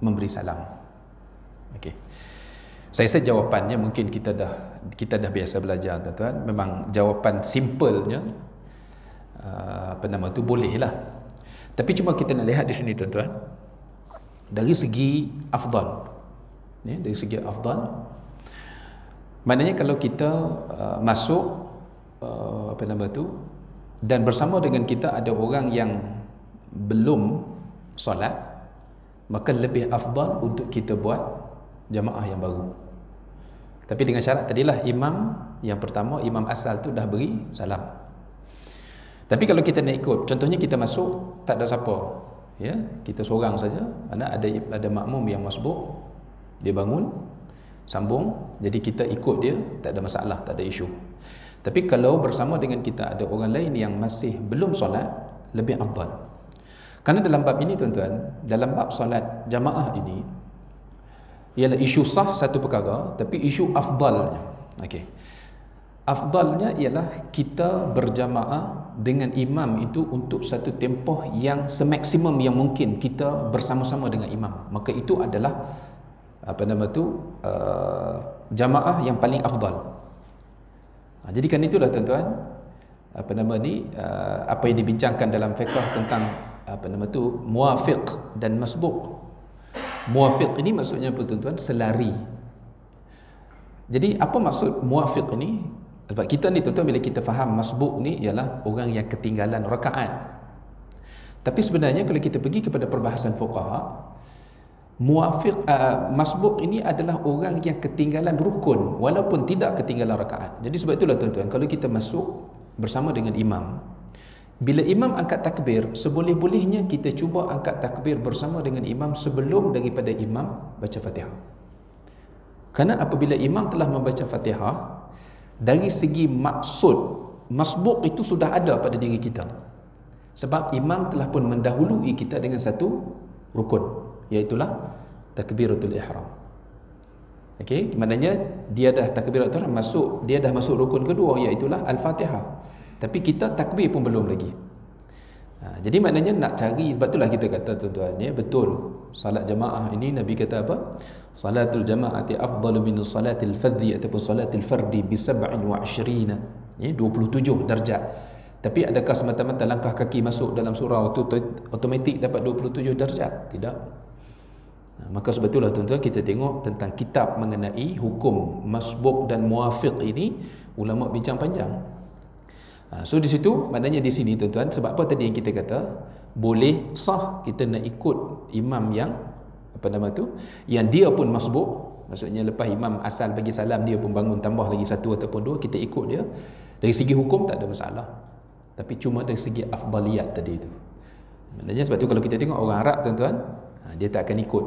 memberi salam. Okey. Saya rasa jawapannya mungkin kita dah biasa belajar, tuan-tuan. Memang jawapan simpelnya boleh lah. Tapi cuma kita nak lihat di sini, tuan-tuan, dari segi afdal. Dari segi afdal, maknanya kalau kita masuk dan bersama dengan kita ada orang yang belum solat, maka lebih afdal untuk kita buat jamaah yang baru. Tapi dengan syarat tadilah imam yang pertama, imam asal tu dah beri salam. Tapi kalau kita nak ikut, contohnya kita masuk tak ada siapa, ya, kita seorang saja, ada makmum yang masbuk, dia bangun sambung, jadi kita ikut dia, tak ada masalah, tak ada isu. Tapi kalau bersama dengan kita ada orang lain yang masih belum solat, lebih afdal. Kerana dalam bab ini, tuan-tuan, dalam bab solat jamaah ini ialah isu sah satu perkara, tapi isu afdalnya. Okey. Afdalnya ialah kita berjamaah dengan imam itu untuk satu tempoh yang semaksimum yang mungkin kita bersama-sama dengan imam. Maka itu adalah jamaah yang paling afdal. Jadi kan itulah, tuan-tuan, apa yang dibincangkan dalam fiqh tentang muwafiq dan masbuq. Muwafiq ini maksudnya apa, tuan-tuan? Selari. Jadi apa maksud muwafiq ini? Sebab kita ni, tuan-tuan, bila kita faham masbuq ni ialah orang yang ketinggalan rakaat. Tapi sebenarnya kalau kita pergi kepada perbahasan fuqaha, masbuq ini adalah orang yang ketinggalan rukun walaupun tidak ketinggalan rakaat. Jadi sebab itulah, tuan-tuan, kalau kita masuk bersama dengan imam, bila imam angkat takbir, seboleh-bolehnya kita cuba angkat takbir bersama dengan imam sebelum daripada imam baca Fatihah. Kerana apabila imam telah membaca Fatihah, dari segi maksud masbuq itu sudah ada pada diri kita. Sebab imam telah pun mendahului kita dengan satu rukun, iaitulah takbiratul ihram. Okey, maknanya dia dah takbiratul ihram dia dah masuk rukun kedua, iaitulah al-Fatihah. Tapi kita takbir pun belum lagi. Jadi maknanya nak cari, sebab itulah kita kata, tuan-tuan, ya, betul salat jamaah ini Nabi kata apa? Salatul jamaati afdalu min salatil fardhi ataupun salatil fardi bi 27, ya, 27 darjat. Tapi adakah semata-mata langkah kaki masuk dalam surau itu automatik dapat 27 darjat? Tidak. Maka sebab itulah, tuan-tuan, kita tengok tentang kitab mengenai hukum masbuq dan muwafiq ini, ulama bincang panjang. So di situ, maknanya di sini, tuan-tuan, sebab apa tadi yang kita kata boleh sah kita nak ikut imam yang yang dia pun masbuk, maksudnya lepas imam asal bagi salam dia pun bangun tambah lagi satu ataupun dua, kita ikut dia. Dari segi hukum tak ada masalah, tapi cuma dari segi afdaliyat tadi itu. Maknanya sebab tu kalau kita tengok orang Arab, tuan-tuan, dia tak akan ikut,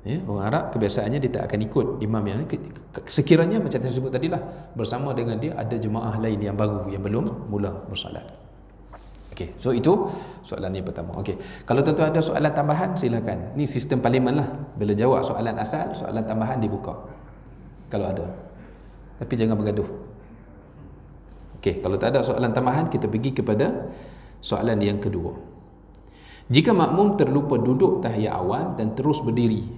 ya, orang Arab kebiasaannya dia tak akan ikut imam yang sekiranya macam saya sebut tadilah, bersama dengan dia ada jemaah lain yang baru yang belum mula bersolat. Okey, so itu soalan yang pertama. Okey, kalau tuan-tuan ada soalan tambahan silakan. Ni sistem parlimen lah, bila jawab soalan asal, soalan tambahan dibuka kalau ada, tapi jangan bergaduh. Okey, kalau tak ada soalan tambahan, kita pergi kepada soalan yang kedua. Jika makmum terlupa duduk tahiyat awal dan terus berdiri,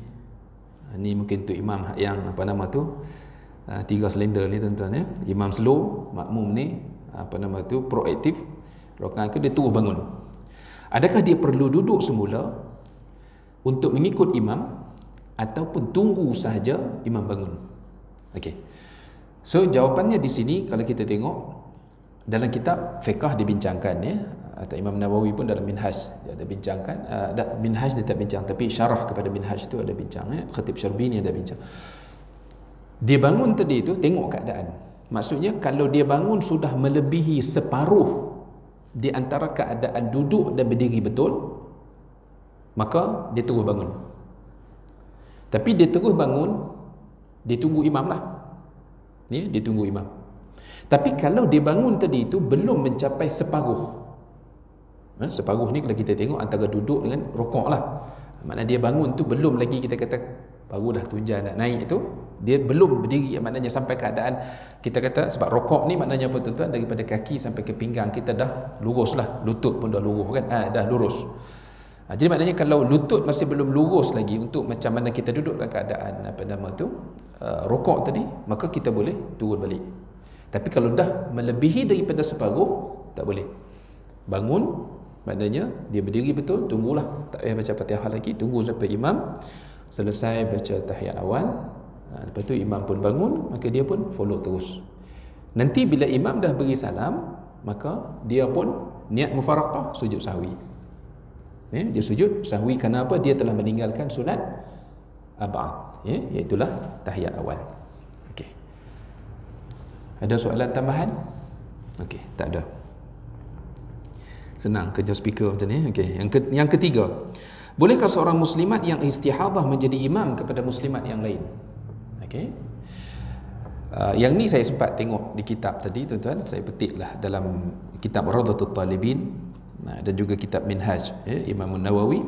ni mungkin untuk imam yang 3 silinder ni, tuan-tuan, ya. Imam slow, makmum ni proaktif, rakaat dia terus bangun. Adakah dia perlu duduk semula untuk mengikut imam ataupun tunggu sahaja imam bangun? Okey. So jawapannya di sini kalau kita tengok dalam kitab fiqh dibincangkan, ya, atau Imam Nawawi pun dalam Minhaj dia ada bincangkan, Minhaj dia tak bincang, tapi syarah kepada Minhaj itu ada bincang, ya. Khatib Syarbini ada bincang. Dia bangun tadi itu tengok keadaan. Maksudnya kalau dia bangun sudah melebihi separuh di antara keadaan duduk dan berdiri betul, maka dia terus bangun. Tapi dia terus bangun, dia tunggu imam lah, ya, dia tunggu imam. Tapi kalau dia bangun tadi itu belum mencapai separuh, separuh ni kalau kita tengok antara duduk dengan rokok lah, maknanya dia bangun tu belum lagi, kita kata baru dah tunjang nak naik itu, dia belum berdiri, maknanya sampai keadaan kita kata, sebab rokok ni maknanya apa, tuan-tuan, daripada kaki sampai ke pinggang kita dah lurus lah, lutut pun dah lurus kan, dah lurus. Jadi maknanya kalau lutut masih belum lurus lagi untuk macam mana kita duduk dalam keadaan rokok tadi, maka kita boleh turun balik. Tapi kalau dah melebihi daripada separuh, tak boleh. Bangun, maknanya dia berdiri betul, tunggulah, tak payah baca Fatihah lagi, tunggu sampai imam selesai baca tahiyat awal. Lepas tu imam pun bangun, maka dia pun follow terus. Nanti bila imam dah beri salam, maka dia pun niat mufaraqah, sujud sahwi. Dia sujud sahwi kerana apa? Dia telah meninggalkan sunat ab'ad, iaitulah tahiyat awal. Okey. Ada soalan tambahan? Okey, tak ada. Senang kerja speaker macam ni. Okey, yang ketiga, bolehkah seorang muslimat yang istihadah menjadi imam kepada muslimat yang lain? Okey. Yang ni saya sempat tengok di kitab tadi, tuan-tuan. Saya petiklah dalam kitab Rawdatul Talibin dan juga kitab Minhaj, Imam Nawawi.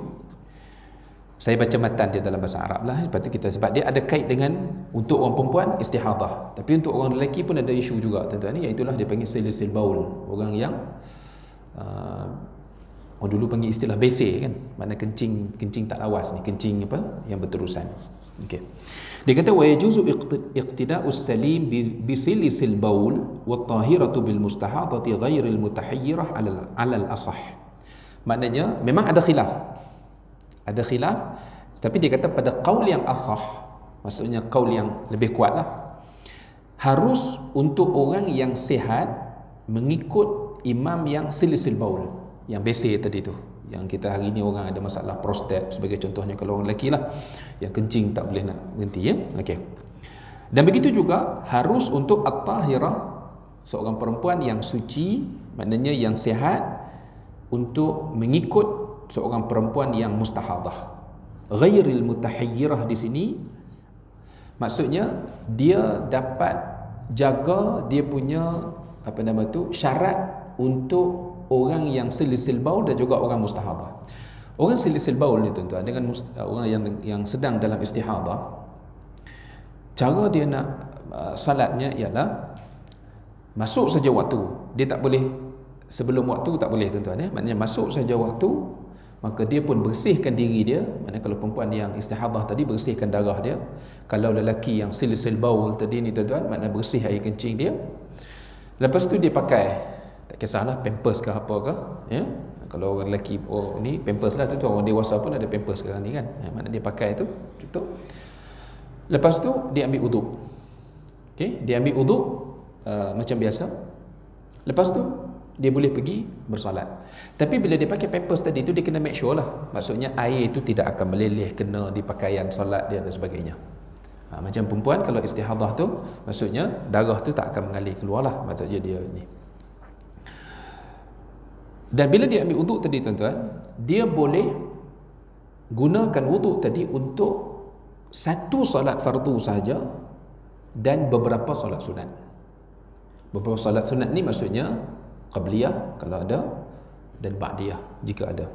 Saya baca matan dia dalam bahasa Arab lah. Lepas tu sebab dia ada kait dengan untuk orang perempuan istihadah, tapi untuk orang lelaki pun ada isu juga, tuan-tuan ni, iaitulah dia panggil silisil baul. Orang yang orang dulu panggil istilah bese kan, mana kencing tak lawas ni, kencing apa yang berterusan. Okey. Dia kata wa yajuzu iqtida'us salim bi silisil baul wa tahiratu bil mustahadati ghairil mutahayyirah 'ala al-asah. Maknanya memang ada khilaf. Ada khilaf, tapi dia kata pada qaul yang asah, maksudnya qaul yang lebih kuatlah, harus untuk orang yang sihat mengikut imam yang silisil baul, yang bese tadi tu, yang kita hari ni orang ada masalah prostat sebagai contohnya, kalau orang lelaki lah yang kencing tak boleh nak berhenti, okey. Dan begitu juga harus untuk at-tahirah, seorang perempuan yang suci, maknanya yang sihat, untuk mengikut seorang perempuan yang mustahadah. Ghairil mutahayyirah di sini maksudnya dia dapat jaga dia punya syarat untuk orang yang silisil baul dan juga orang mustahadah. Orang silisil baul ni, tuan-tuan, dengan orang yang sedang dalam istihadah, cara dia nak salatnya ialah masuk saja waktu. Dia tak boleh sebelum waktu, tak boleh, tuan-tuan, maknanya masuk saja waktu, maka dia pun bersihkan diri dia. Maknanya kalau perempuan yang istihadah tadi, bersihkan darah dia. Kalau lelaki yang silisil baul tadi ni, tuan-tuan, maknanya bersih air kencing dia. Lepas tu dia pakai, tak kisahlah pampers ke apa ke, kalau orang lelaki ni pampers lah, tu orang dewasa pun ada pampers sekarang ni kan, mana dia pakai tu tutup. Lepas tu dia ambil uduk. Okey, dia ambil uduk macam biasa. Lepas tu dia boleh pergi bersolat. Tapi bila dia pakai pampers tadi tu, dia kena make sure lah, maksudnya air itu tidak akan meleleh kena di pakaian solat dia dan sebagainya. Macam perempuan kalau istihadah tu, maksudnya darah tu tak akan mengalir keluar lah, maksudnya dia ni. Dan bila dia ambil wuduk tadi, tuan-tuan, dia boleh gunakan wuduk tadi untuk satu solat fardu sahaja dan beberapa solat sunat. Beberapa solat sunat ni maksudnya qabliyah kalau ada, dan ba'diyah jika ada.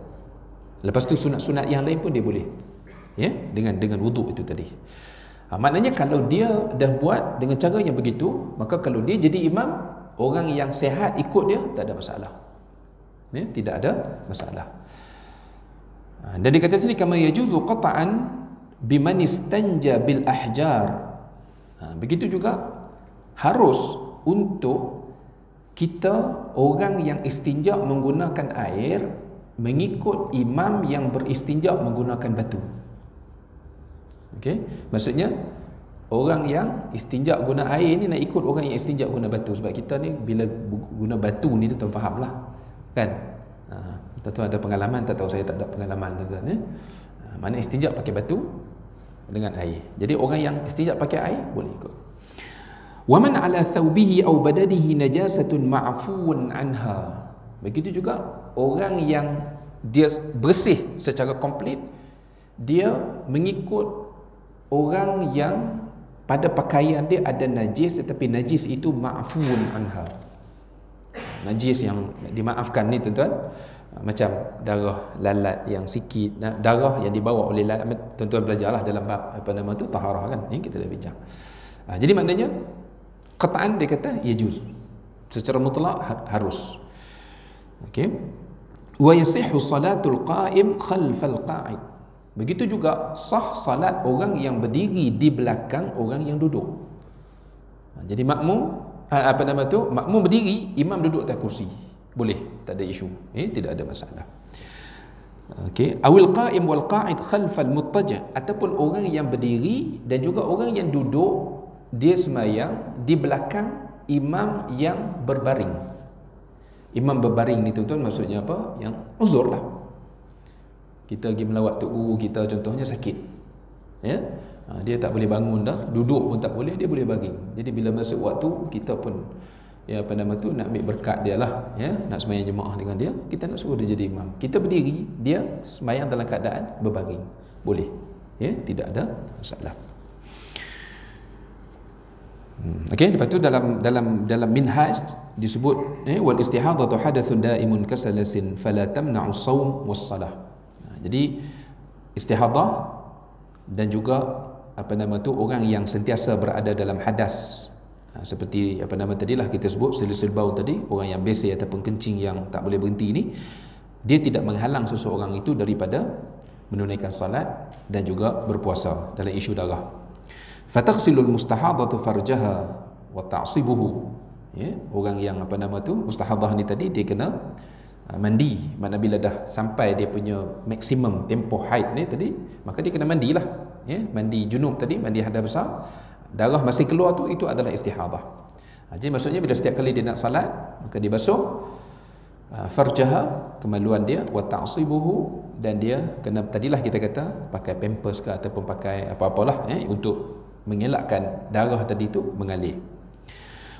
Lepas tu sunat-sunat yang lain pun dia boleh, dengan wuduk itu tadi. Maknanya kalau dia dah buat dengan cara yang begitu, maka kalau dia jadi imam, orang yang sihat ikut dia, tak ada masalah. Tidak ada masalah. Dan dia kata sini, kama yajuzu qata'an biman istanja bil ahjar. Begitu juga harus untuk kita orang yang istinja menggunakan air mengikut imam yang beristinja menggunakan batu. Okey, maksudnya orang yang istinja guna air ni nak ikut orang yang istinja guna batu. Sebab kita ni bila guna batu ni, tuan faham lah kan. Tuan-tuan ada pengalaman, tak tahu saya tak ada pengalaman, tuan-tuan, mana istinja pakai batu dengan air. Jadi orang yang istinja pakai air boleh ikut. Wa man ala thawbihi aw badanihi najasatun ma'fuun anha. Begitu juga orang yang dia bersih secara komplit, dia mengikut orang yang pada pakaian dia ada najis, tetapi najis itu ma'fuun anha, najis yang dimaafkan ni, tuan-tuan, macam darah lalat yang sikit, darah yang dibawa oleh lalat. Tuan-tuan belajarlah dalam bab taharah kan, ni kita dah bincang. Jadi maknanya qataan dia kata yajuz, secara mutlak harus. Okey. Wa yasihhu salatul qa'im khalfal qa'id. Begitu juga sah salat orang yang berdiri di belakang orang yang duduk. Jadi makmum makmum berdiri, imam duduk atas kursi. Boleh, tak ada isu. Tidak ada masalah. Okey, awil qa'im wal qa'id khalfal muttaja, ataupun orang yang berdiri dan juga orang yang duduk dia sembahyang di belakang imam yang berbaring. Imam berbaring ni tuan-tuan maksudnya apa? Yang uzur lah. Kita pergi melawat tok guru kita contohnya sakit. Ya. Dia tak boleh bangun dah, duduk pun tak boleh, dia boleh baring. Jadi bila masuk waktu kita pun nak ambil berkat dia lah, ya, nak sembahyang jemaah dengan dia, kita nak suruh dia jadi imam. Kita berdiri, dia sembahyang dalam keadaan berbaring. Boleh. Ya, tidak ada masalah. Okey, lepas tu dalam minhaj disebut wal istihadatu hadathun daimun kasalasin fala tamna'u shaum was salah. Jadi istihadah dan juga orang yang sentiasa berada dalam hadas, seperti tadilah kita sebut selisil bau tadi, orang yang besar ataupun kencing yang tak boleh berhenti ni, dia tidak menghalang seseorang itu daripada menunaikan salat dan juga berpuasa dalam isu darah. Fataghsilul mustahadatu farjaha wa ta'sibuhu. Ya, orang yang mustahadah ni tadi dia kena mandi. Mana bila dah sampai dia punya maksimum tempoh haid ni tadi, maka dia kena mandilah. Ya, mandi junub tadi, mandi hadas besar, darah masih keluar tu, itu adalah istihadah. Jadi maksudnya bila setiap kali dia nak salat, maka dia basuh farjaha, kemaluan dia, wa ta'sibuhu, dan dia kena, tadilah kita kata pakai pampers ke ataupun pakai apa-apalah untuk mengelakkan darah tadi tu mengalir.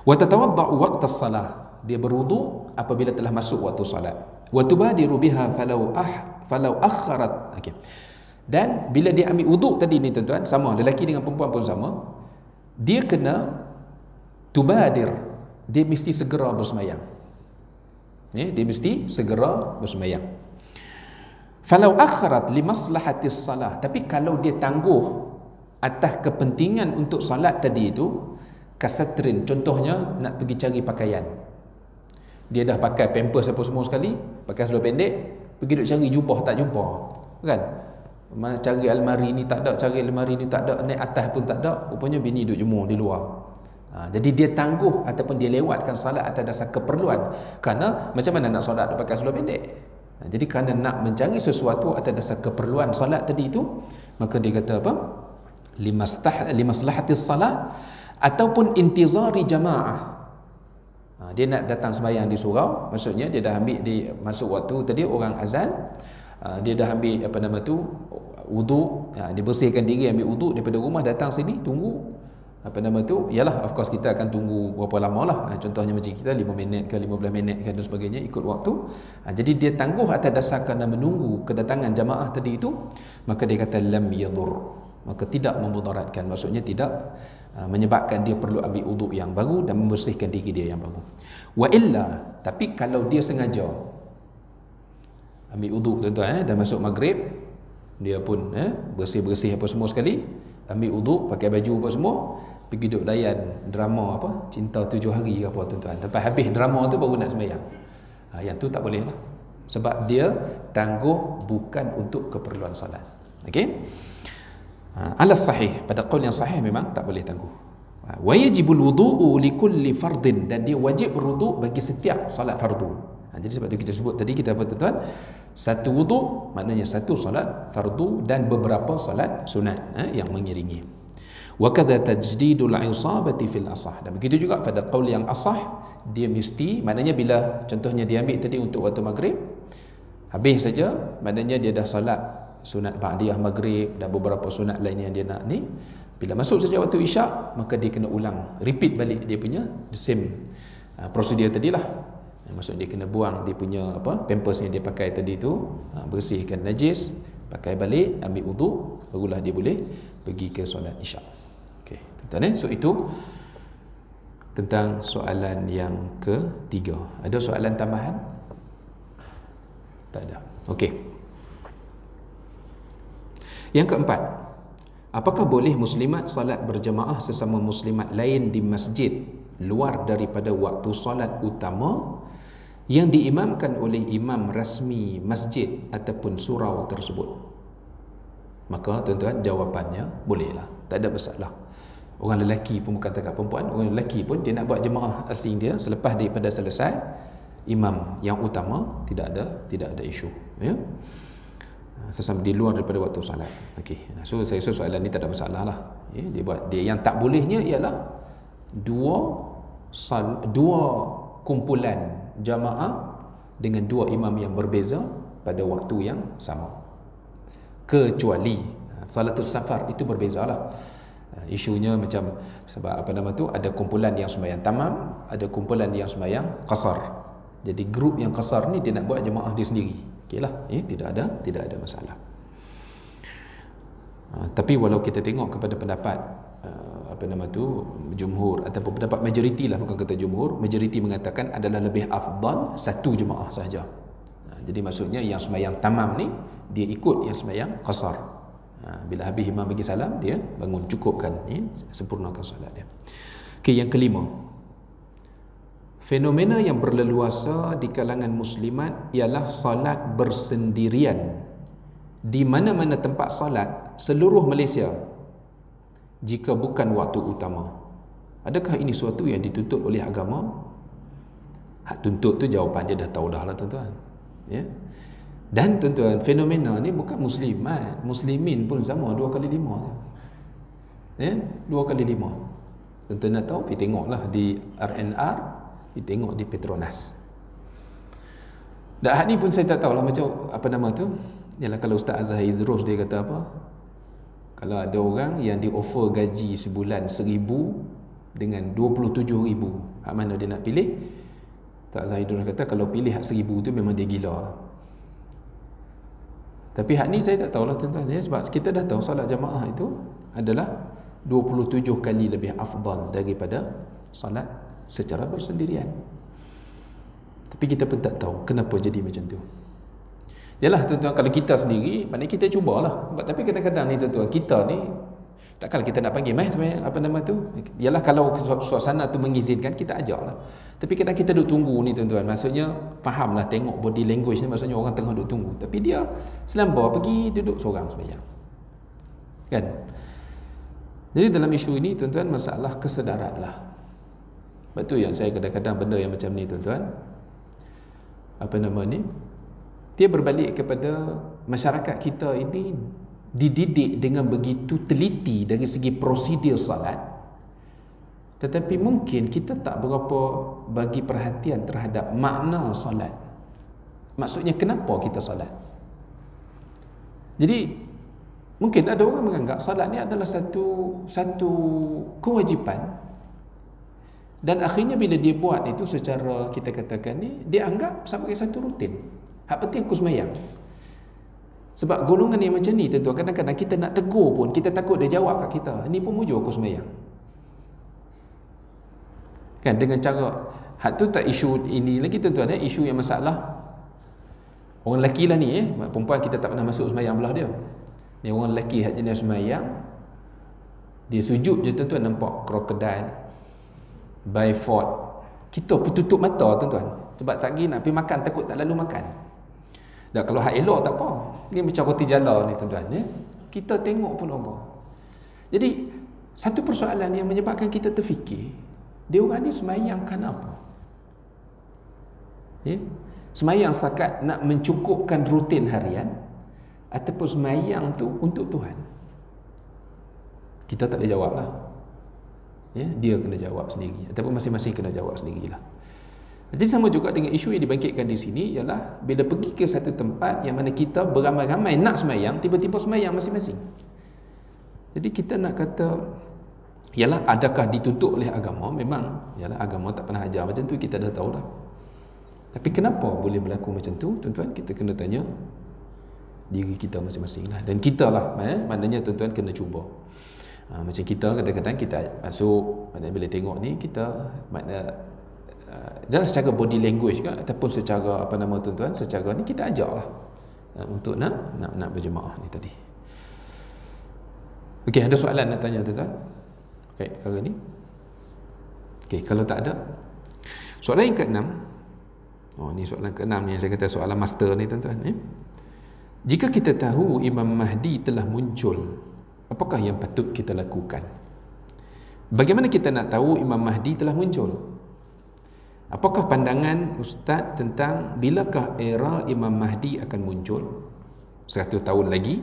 Wa tatawadda'u waqtas salah, dia berwuduk apabila telah masuk waktu salat. Wa tubadiru biha falau akharat. Okey. Dan bila dia ambil wuduk tadi ni tuan-tuan, sama lelaki dengan perempuan pun sama, dia kena tubadir, dia mesti segera bersemayang. Ya, dia mesti segera bersemayang. Falau akharat li maslahatis salah, tapi kalau dia tangguh atas kepentingan untuk salat tadi itu, kasatrin, contohnya nak pergi cari pakaian, dia dah pakai pampers apa semua sekali, pakai seluar pendek, pergi duk cari jubah tak jumpa, kan? Cari almari ni tak ada, cari almari ni tak ada, naik atas pun tak ada, rupanya bini duk jemur di luar. Jadi dia tangguh ataupun dia lewatkan salat atas dasar keperluan. Kerana macam mana nak salat pakai seluar pendek? Jadi kerana nak mencari sesuatu atas dasar keperluan salat tadi itu, maka dia kata apa? Limaslahatis salah ataupun intizari jamaah. Dia nak datang sembahyang di surau, maksudnya dia dah ambil di masuk waktu tadi orang azan, dia dah ambil wuduk, dia bersihkan diri, ambil wuduk daripada rumah, datang sini tunggu yalah, of course kita akan tunggu berapa lama lah, contohnya macam kita 5 minit ke 15 minit ke dan sebagainya, ikut waktu. Jadi dia tangguh atas dasar kerana menunggu kedatangan jamaah tadi itu, maka dia kata lam yadur, maka tidak memudaratkan, maksudnya tidak menyebabkan dia perlu ambil wuduk yang baru dan membersihkan diri dia yang baru. Wa illa, tapi kalau dia sengaja ambil wuduk tuan-tuan, dah masuk maghrib, dia pun bersih-bersih apa semua sekali, ambil wuduk, pakai baju apa semua, pergi duduk layan drama Cinta 7 Hari ke apa tuan-tuan, lepas habis drama tu baru nak sembahyang. Yang tu tak boleh lah, sebab dia tangguh bukan untuk keperluan solat. Okey, alas sahih, pada qaul yang sahih memang tak boleh tangguh. Wa yajibul wudu'u likulli fardin, dan dia wajib berwuduk bagi setiap solat fardu. Jadi sebab tu kita sebut tadi, kita apa tuan-tuan, satu wuduk maknanya satu solat fardu dan beberapa solat sunat yang mengiringi. Wa kadza tajdidul isabati fil asah, dan begitu juga pada qaul yang asah, dia mesti, maknanya bila contohnya dia ambil tadi untuk waktu maghrib, habis saja, maknanya dia dah solat sunat ba'diyah maghrib dan beberapa sunat lain yang dia nak ni, bila masuk saja waktu isyak, maka dia kena ulang, repeat balik dia punya the same prosedur tadilah. Maksud dia kena buang dia punya pampers yang dia pakai tadi tu, bersihkan najis, pakai balik, ambil wuduk, barulah dia boleh pergi ke solat isyak. Okey, tuan-tuan, so itu tentang soalan yang ketiga. Ada soalan tambahan? Tak ada. Okey. Yang keempat, apakah boleh muslimat solat berjemaah sesama muslimat lain di masjid luar daripada waktu solat utama yang diimamkan oleh imam rasmi masjid ataupun surau tersebut, maka tuan-tuan jawapannya bolehlah, tak ada masalah. Orang lelaki pun bukan takat perempuan, orang lelaki pun dia nak buat jemaah asing dia selepas daripada selesai imam yang utama, tidak ada isu, ya. Sesama di luar daripada waktu salat. Okey. So saya rasa soalan ni tak ada masalah lah. Ya, dia yang tak bolehnya ialah dua kumpulan jamaah dengan dua imam yang berbeza pada waktu yang sama. Kecuali salatul safar itu berbezalah. Isunya macam sebab apa nama tu, ada kumpulan yang sembahyang tamam, ada kumpulan yang sembahyang qasar. Jadi grup yang qasar ni dia nak buat jemaah dia sendiri. Okeylah, tidak ada masalah. Tapi walau kita tengok kepada pendapat apa nama tu jumhur ataupun pendapat majoriti lah, bukan kata jumhur, majoriti mengatakan adalah lebih afdal satu jemaah sahaja. Jadi maksudnya yang sembahyang tamam ni dia ikut yang sembahyang qasar. Bila habis imam bagi salam, dia bangun, cukupkan, sempurnakan salat dia. Okey, yang kelima, fenomena yang berleluasa di kalangan muslimat ialah salat bersendirian di mana-mana tempat salat seluruh Malaysia jika bukan waktu utama. Adakah ini suatu yang dituntut oleh agama? Hak tuntut tu jawapan dia dah tahu dah lah tuan-tuan. Ya. Dan tuan-tuan, fenomena ni bukan muslimat, muslimin pun sama, 2 kali 5. Ya, 2 kali 5. Tuan-tuan nak tahu, pergi tengoklah di RNR, pergi tengok di Petronas. Dan hak ni pun saya tak tahulah macam apa nama tu. Yalah, kalau Ustaz Azhar Idrus dia kata apa? Kalau ada orang yang di offer gaji sebulan 1,000 dengan 27,000, hak mana dia nak pilih? Ustaz Azhar Idrus kata kalau pilih hak 1,000 tu memang dia gila lah. Tapi hak ni saya tak tahulah tuan-tuan, ya, sebab kita dah tahu salat jamaah itu adalah 27 kali lebih afdal daripada salat secara bersendirian. Tapi kita pun tak tahu kenapa jadi macam tu. Yalah tuan-tuan, kalau kita sendiri, maknanya kita cubalah. Tapi kadang-kadang ni tuan-tuan, kita ni takkan kita nak panggil sebenarnya apa nama tu. Yalah, kalau suasana tu mengizinkan, kita ajaklah. Tapi kadang kita duduk tunggu ni tuan-tuan, maksudnya fahamlah, tengok body language ni, maksudnya orang tengah duduk tunggu, tapi dia selambar pergi duduk seorang sebenarnya, kan? Jadi dalam isu ini tuan-tuan, masalah kesedaran lah. Betul yang saya kadang-kadang benda yang macam ni tuan-tuan, apa nama ni, dia berbalik kepada masyarakat kita ini dididik dengan begitu teliti dari segi prosedur salat, tetapi mungkin kita tak berapa bagi perhatian terhadap makna salat. Maksudnya kenapa kita salat. Jadi mungkin ada orang menganggap salat ni adalah satu kewajipan, dan akhirnya bila dia buat itu secara, kita katakan ni, dia anggap sebagai satu rutin. Hak penting aku sembahyang. Sebab golongan yang macam ni tentu kadang-kadang kita nak tegur pun kita takut dia jawab kat kita, ini pun mujur aku sembahyang, kan, dengan cara hak tu. Tak isu ini lagi tuan-tuan, isu yang masalah orang lelaki lah ni, perempuan kita tak pernah masuk sembahyang belah dia. Ni orang lelaki hak jenis sembahyang, dia sujud je tuan-tuan nampak krokodil, Beaufort, kita pun tutup mata tuan-tuan, sebab tak pergi nak pergi makan, takut tak lalu makan. Dan kalau hak elok tak apa, ni macam roti jala ni tuan-tuan, ya? Kita tengok pun Allah. Jadi satu persoalan yang menyebabkan kita terfikir, dia orang ni sembahyang kan apa? Ya? Sembahyang setakat nak mencukupkan rutin harian, ataupun sembahyang tu untuk Tuhan? Kita tak boleh jawab lah, ya? Dia kena jawab sendiri, ataupun masing-masing kena jawab sendirilah. Jadi sama juga dengan isu yang dibangkitkan di sini, ialah bila pergi ke satu tempat yang mana kita beramai-ramai nak sembahyang, tiba-tiba sembahyang masing-masing. Jadi kita nak kata, ialah adakah dituntut oleh agama? Memang, ialah agama tak pernah ajar macam tu, kita dah tahu dah. Tapi kenapa boleh berlaku macam tu, tuan-tuan? Kita kena tanya diri kita masing-masing lah. Dan kita lah, maknanya tuan-tuan kena cuba. Macam kita kadang-kadang kita masuk, maknanya bila tengok ni, kita makna dalam secara body language ke, ataupun secara apa nama tuan-tuan, secara ni kita ajaklah untuk nak berjemaah ni tadi. Okey, ada soalan nak tanya tuan-tuan? Okey, perkara ni. Okey, kalau tak ada, soalan yang ke-6, Oh, ni soalan ke-6 ni, saya kata soalan master ni tuan-tuan. Jika kita tahu Imam Mahdi telah muncul, apakah yang patut kita lakukan? Bagaimana kita nak tahu Imam Mahdi telah muncul? Apakah pandangan Ustaz tentang bilakah era Imam Mahdi akan muncul? 100 tahun lagi?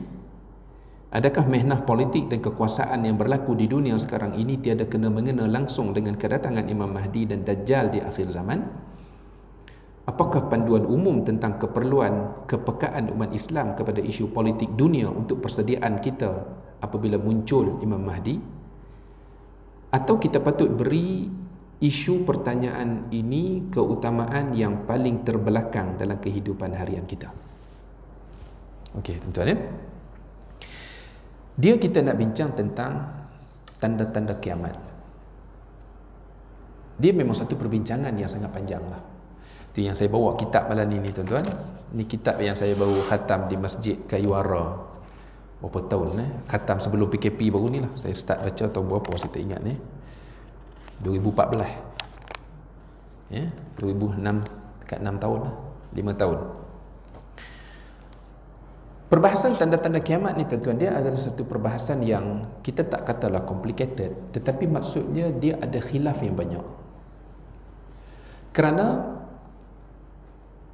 Adakah mehnah politik dan kekuasaan yang berlaku di dunia sekarang ini tiada kena-mengena langsung dengan kedatangan Imam Mahdi dan Dajjal di akhir zaman? Apakah panduan umum tentang keperluan kepekaan umat Islam kepada isu politik dunia untuk persediaan kita apabila muncul Imam Mahdi? Atau kita patut beri isu pertanyaan ini keutamaan yang paling terbelakang dalam kehidupan harian kita? Okey, tuan-tuan ya. Dia kita nak bincang tentang tanda-tanda kiamat. Dia memang satu perbincangan yang sangat panjang lah. Itu yang saya bawa kitab malam ni tuan-tuan. Ni kitab yang saya baru khatam di Masjid Kayuara. Berapa tahun khatam sebelum PKP baru ni lah. Saya start baca tahun berapa saya tak ingat 2014. Ya, 2006, dekat 6 tahun lah, 5 tahun. Perbahasan tanda-tanda kiamat ni tuan-tuan, dia adalah satu perbahasan yang kita tak katalah complicated, tetapi maksudnya dia ada khilaf yang banyak. Kerana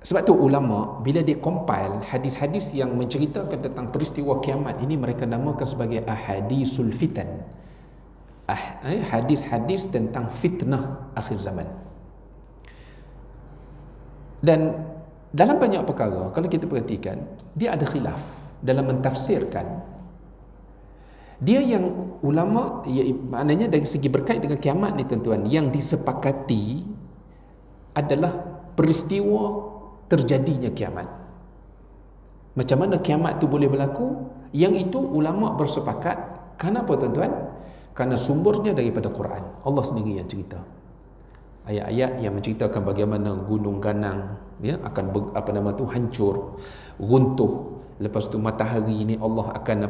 sebab tu ulama bila dia compile hadis-hadis yang menceritakan tentang peristiwa kiamat ini, mereka namakan sebagai ahadisul fitan. Hadis-hadis tentang fitnah akhir zaman. Dan dalam banyak perkara, kalau kita perhatikan, dia ada khilaf dalam mentafsirkan. Dia yang ulama, maknanya dari segi berkait dengan kiamat ni tuan-tuan, yang disepakati adalah peristiwa terjadinya kiamat. Macam mana kiamat tu boleh berlaku? Yang itu ulama bersepakat. Kenapa tuan-tuan? Kerana sumbernya daripada Quran. Allah sendiri yang cerita. Ayat-ayat yang menceritakan bagaimana gunung ganang akan hancur, runtuh. Lepas tu matahari ini Allah akan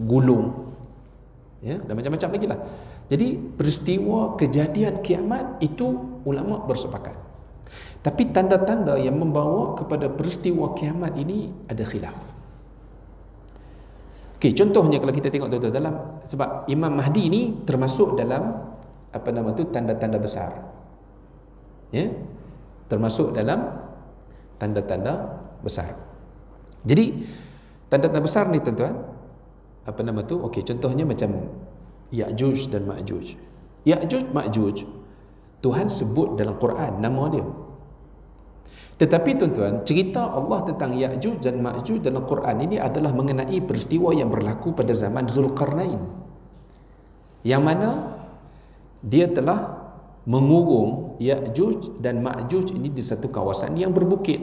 gulung. Ya, dan macam-macam lagi lah. Jadi peristiwa kejadian kiamat itu ulama bersepakat. Tapi tanda-tanda yang membawa kepada peristiwa kiamat ini ada khilaf. Okey, contohnya kalau kita tengok tuan-tuan, dalam sebab Imam Mahdi ni termasuk dalam tanda-tanda besar. Ya, termasuk dalam tanda-tanda besar. Jadi tanda-tanda besar ni tuan-tuan, okey, contohnya macam Ya'juj dan Ma'juj. Ya'juj Ma'juj Tuhan sebut dalam Quran nama dia. Tetapi tuan-tuan, cerita Allah tentang Ya'juj dan Ma'juj dalam Quran ini adalah mengenai peristiwa yang berlaku pada zaman Zulkarnain, yang mana dia telah mengurung Ya'juj dan Ma'juj ini di satu kawasan yang berbukit,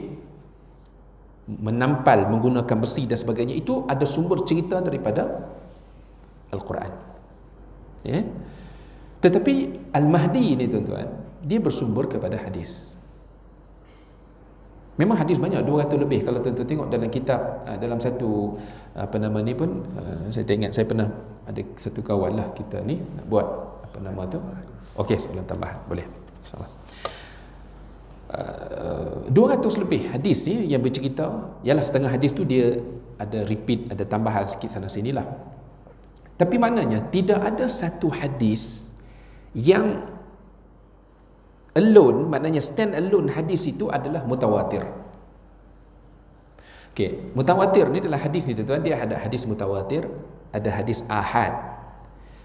menampal menggunakan besi dan sebagainya. Itu ada sumber cerita daripada Al-Quran. Ya? Tetapi Al-Mahdi ini tuan-tuan, dia bersumber kepada hadis. Memang hadis banyak, 200 lebih. Kalau tuan-tuan tengok dalam kitab, dalam satu saya tak ingat, saya pernah ada satu kawan lah kita ni nak buat okey, soalan tambahan boleh, insyaAllah. 200 lebih hadis ni yang bercerita. Ialah setengah hadis tu dia ada repeat, ada tambahan sikit sana sini lah. Tapi maknanya tidak ada satu hadis yang alone, maknanya stand alone hadis itu adalah mutawatir. Okey, mutawatir ni adalah hadis ni tuan-tuan, dia ada hadis mutawatir, ada hadis ahad.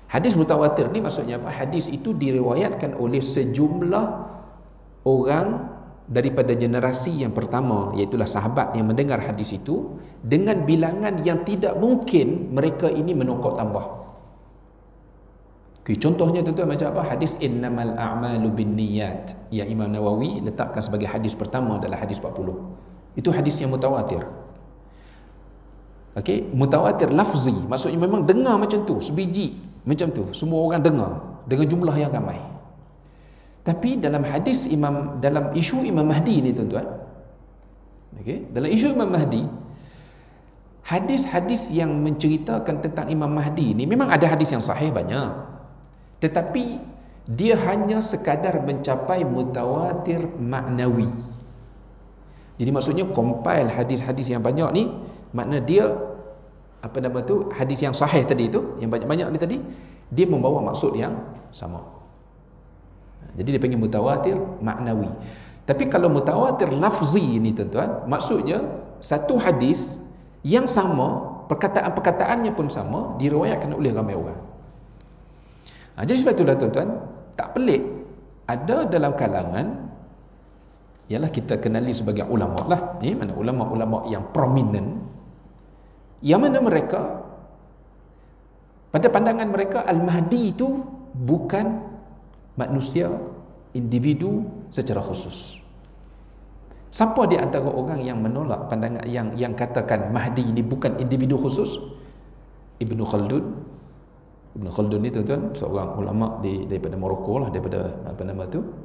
Hadis mutawatir ni maksudnya apa? Hadis itu diriwayatkan oleh sejumlah orang daripada generasi yang pertama, iaitulah sahabat yang mendengar hadis itu, dengan bilangan yang tidak mungkin mereka ini menokok tambah. Okay, contohnya tuan-tuan macam apa? Hadis innamal a'malu binniyat yang Imam Nawawi letakkan sebagai hadis pertama adalah hadis 40. Itu hadis yang mutawatir. Okey, mutawatir lafzi, maksudnya memang dengar macam tu, sebiji macam tu, semua orang dengar dengan jumlah yang ramai. Tapi dalam hadis dalam isu Imam Mahdi ni tuan-tuan, okey, dalam isu Imam Mahdi, hadis-hadis yang menceritakan tentang Imam Mahdi ni memang ada hadis yang sahih banyak. Tetapi dia hanya sekadar mencapai mutawatir maknawi. Jadi maksudnya compile hadis-hadis yang banyak ni, makna dia hadis yang sahih tadi tu, yang banyak-banyak ni tadi, dia membawa maksud yang sama. Jadi dia panggil mutawatir maknawi. Tapi kalau mutawatir lafzi ni tuan-tuan, maksudnya satu hadis yang sama, perkataan-perkataannya pun sama, diriwayatkan oleh ramai orang. Jadi sebab itulah tuan-tuan, tak pelik ada dalam kalangan, ialah kita kenali sebagai ulama lah, mana ulama-ulama yang prominent, yang mana mereka, pada pandangan mereka, Al-Mahdi itu bukan manusia, individu secara khusus. Siapa di antara orang yang menolak pandangan yang katakan Mahdi ini bukan individu khusus? Ibnu Khaldun. Ibnu Khaldun ni tuan-tuan seorang ulama daripada Morocco lah, daripada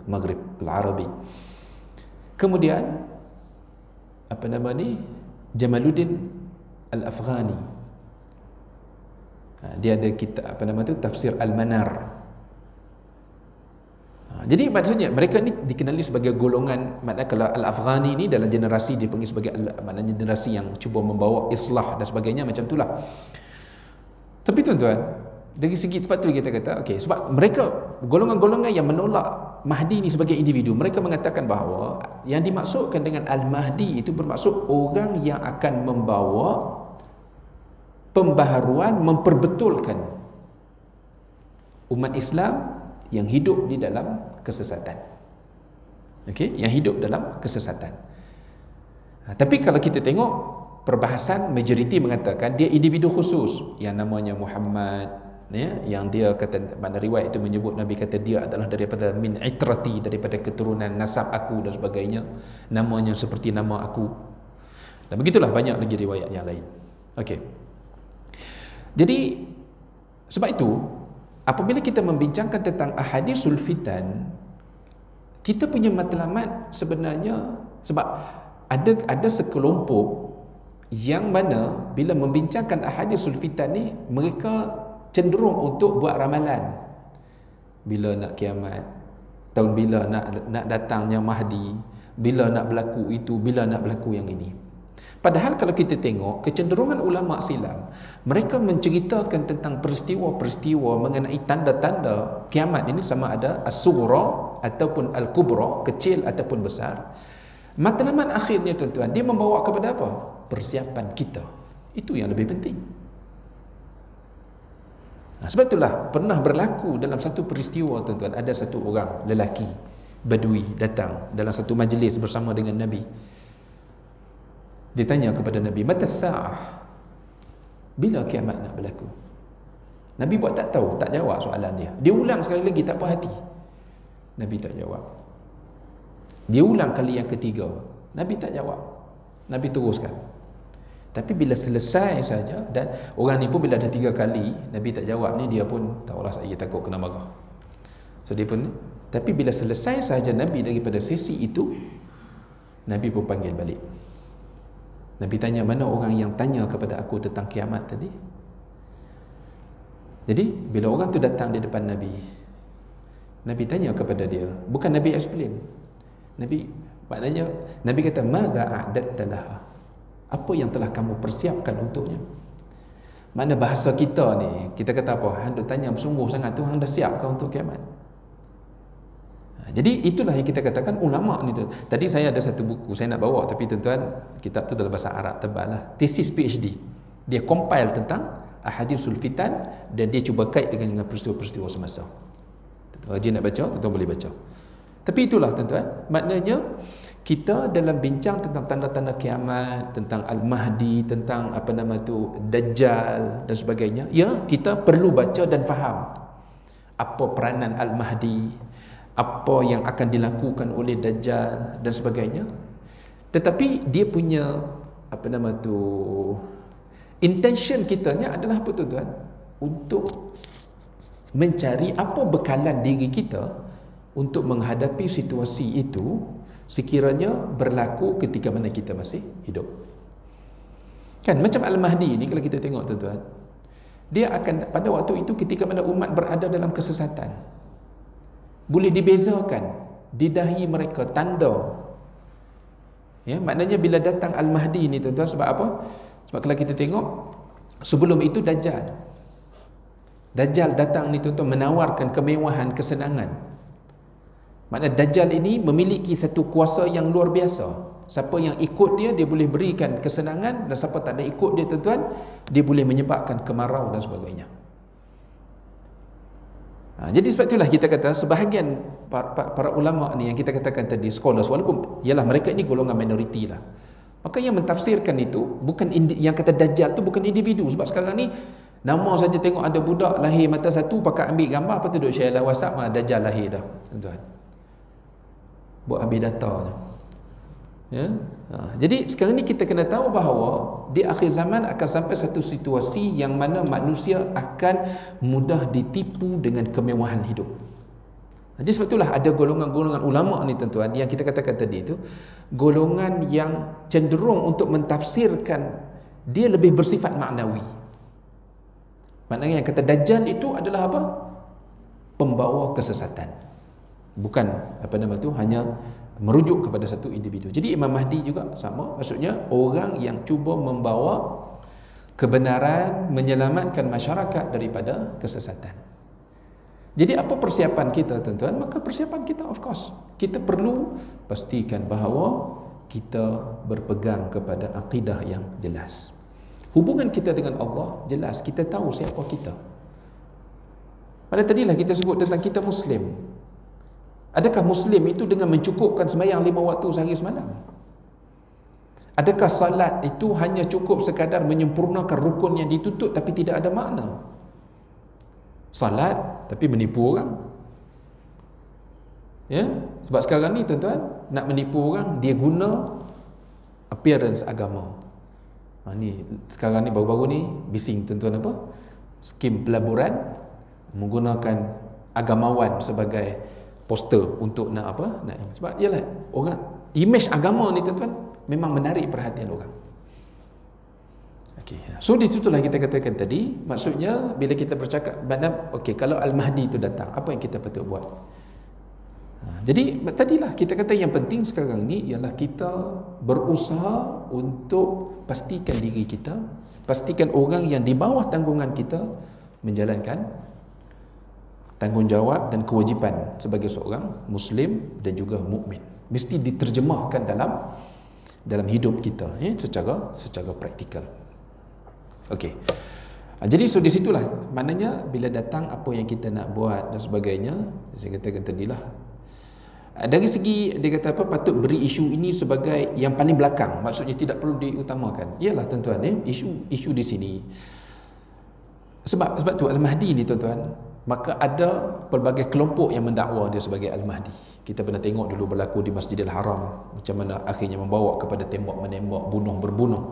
Maghrib Al-Arabi. Kemudian Jamaluddin Al-Afghani. Dia ada kitab Tafsir Al-Manar. Jadi maksudnya mereka ni dikenali sebagai golongan, maknanya kalau Al-Afghani ni dalam generasi dia panggil sebagai maknanya generasi yang cuba membawa islah dan sebagainya, macam itulah. Tapi tuan-tuan, dari segi sebab tu kita kata okey, sebab mereka golongan-golongan yang menolak Mahdi ni sebagai individu, mereka mengatakan bahawa yang dimaksudkan dengan Al-Mahdi itu bermaksud orang yang akan membawa pembaharuan, memperbetulkan umat Islam yang hidup di dalam kesesatan. Okey, yang hidup dalam kesesatan. Tapi kalau kita tengok perbahasan, majoriti mengatakan dia individu khusus yang namanya Muhammad, yang dia kata, mana riwayat itu menyebut Nabi kata dia adalah daripada min itrati, daripada keturunan nasab aku dan sebagainya, namanya seperti nama aku, dan begitulah banyak lagi riwayat yang lain. Okey, jadi sebab itu apabila kita membincangkan tentang ahadisul fitan, kita punya matlamat sebenarnya, sebab ada sekelompok yang mana bila membincangkan ahadisul fitan ni, mereka cenderung untuk buat ramalan bila nak kiamat, tahun bila nak datangnya Mahdi, bila nak berlaku itu, bila nak berlaku yang ini. Padahal kalau kita tengok kecenderungan ulama silam, mereka menceritakan tentang peristiwa-peristiwa mengenai tanda-tanda kiamat ini, sama ada as-sughra ataupun al-kubra, kecil ataupun besar. Matlamat akhirnya tuan-tuan, dia membawa kepada apa? Persiapan kita. Itu yang lebih penting. Sebab itulah pernah berlaku dalam satu peristiwa tuan-tuan, ada satu orang lelaki Badui datang dalam satu majlis bersama dengan Nabi. Dia tanya kepada Nabi, mata sa'ah, bila kiamat nak berlaku? Nabi buat tak tahu, tak jawab soalan dia. Dia ulang sekali lagi, tak puas hati. Nabi tak jawab. Dia ulang kali yang ketiga, Nabi tak jawab. Nabi teruskan. Tapi bila selesai saja, dan orang ni pun bila dah 3 kali Nabi tak jawab ni, dia pun tahulah saya takut kena marah. So dia pun, tapi bila selesai saja Nabi daripada sesi itu, Nabi pun panggil balik. Nabi tanya, mana orang yang tanya kepada aku tentang kiamat tadi? Jadi bila orang tu datang di depan Nabi, Nabi tanya kepada dia, bukan Nabi explain. Maknanya Nabi kata, madza a'datta laha, apa yang telah kamu persiapkan untuknya? Mana bahasa kita ni, kita kata apa? Hang duk tanya bersungguh sangat tu, hang dah siapkah untuk kiamat? Jadi itulah yang kita katakan ulama ni tu. Tadi saya ada satu buku saya nak bawa, tapi tuan-tuan, kitab tu dalam bahasa Arab tebal lah, tesis PhD. Dia compile tentang ahadisul fitan dan dia cuba kait dengan peristiwa-peristiwa semasa. Tuan-tuan rajin nak baca, tuan-tuan boleh baca. Tapi itulah tuan-tuan, maknanya kita dalam bincang tentang tanda-tanda kiamat, tentang Al-Mahdi, tentang Dajjal dan sebagainya, ya, kita perlu baca dan faham apa peranan Al-Mahdi, apa yang akan dilakukan oleh Dajjal dan sebagainya. Tetapi dia punya intention kitanya adalah apa tuan-tuan? Untuk mencari apa bekalan diri kita untuk menghadapi situasi itu sekiranya berlaku ketika mana kita masih hidup. Kan macam Al-Mahdi ni, kalau kita tengok tuan-tuan, dia akan pada waktu itu ketika mana umat berada dalam kesesatan, boleh dibezakan di dahi mereka tanda Ya, maknanya bila datang Al-Mahdi ni tuan-tuan, sebab apa? Sebab kalau kita tengok sebelum itu Dajjal datang ni tuan-tuan menawarkan kemewahan, kesenangan. Maknanya Dajjal ini memiliki satu kuasa yang luar biasa. Siapa yang ikut dia, dia boleh berikan kesenangan, dan siapa tak ada ikut dia tuan-tuan, dia boleh menyebabkan kemarau dan sebagainya. Jadi sebab itulah kita kata sebahagian para ulama ni yang kita katakan tadi, scholars, walaupun ialah mereka ini golongan minoriti lah, maka yang mentafsirkan itu bukan yang kata Dajjal tu bukan individu. Sebab sekarang ni nama saja tengok ada budak lahir mata satu pakai ambil gambar, apa tu duk share dalam WhatsApp, Dajjal lahir dah tuan-tuan, buat ambil data je. Ya? Jadi sekarang ni kita kena tahu bahawa di akhir zaman akan sampai satu situasi yang mana manusia akan mudah ditipu dengan kemewahan hidup. Jadi sebab itulah ada golongan-golongan ulama ni tuan-tuan, yang kita katakan tadi itu golongan yang cenderung untuk mentafsirkan dia lebih bersifat maknawi. Maknanya yang kata Dajjal itu adalah apa? Pembawa kesesatan. Bukan apa nama tu hanya merujuk kepada satu individu. Jadi Imam Mahdi juga sama, maksudnya orang yang cuba membawa kebenaran, menyelamatkan masyarakat daripada kesesatan. Jadi apa persiapan kita tuan-tuan? Maka persiapan kita of course, kita perlu pastikan bahawa kita berpegang kepada akidah yang jelas. Hubungan kita dengan Allah jelas, kita tahu siapa kita. Pada tadilah kita sebut tentang kita Muslim. Adakah Muslim itu dengan mencukupkan sembahyang 5 waktu sehari semalam? Adakah salat itu hanya cukup sekadar menyempurnakan rukun yang dituntut tapi tidak ada makna? Salat tapi menipu orang. Ya, sebab sekarang ni tuan-tuan nak menipu orang, dia guna appearance agama. Ni sekarang ni baru-baru ni bising tuan-tuan apa? Skim pelaburan menggunakan agamawan sebagai poster untuk nak apa? Sebab ialah orang, image agama ni tuan-tuan memang menarik perhatian orang. Okey. So di situlah kita katakan tadi, maksudnya bila kita bercakap okey, kalau Al-Mahdi itu datang, apa yang kita patut buat? Jadi tadilah kita kata yang penting sekarang ni ialah kita berusaha untuk pastikan diri kita, pastikan orang yang di bawah tanggungan kita menjalankan tanggungjawab dan kewajipan sebagai seorang Muslim dan juga mukmin. Mesti diterjemahkan dalam hidup kita, secara praktikal. Okey. Jadi so di situlah maknanya bila datang apa yang kita nak buat dan sebagainya, saya katakan tadilah. Dari segi dia kata apa, patut beri isu ini sebagai yang paling belakang, maksudnya tidak perlu diutamakan. Iyalah tuan-tuan, isu di sini. Sebab tu Al-Mahdi ni tuan-tuan, maka ada pelbagai kelompok yang mendakwa dia sebagai Al-Mahdi. Kita pernah tengok dulu berlaku di Masjidil Haram, macam mana akhirnya membawa kepada tembak-menembak, bunuh-berbunuh.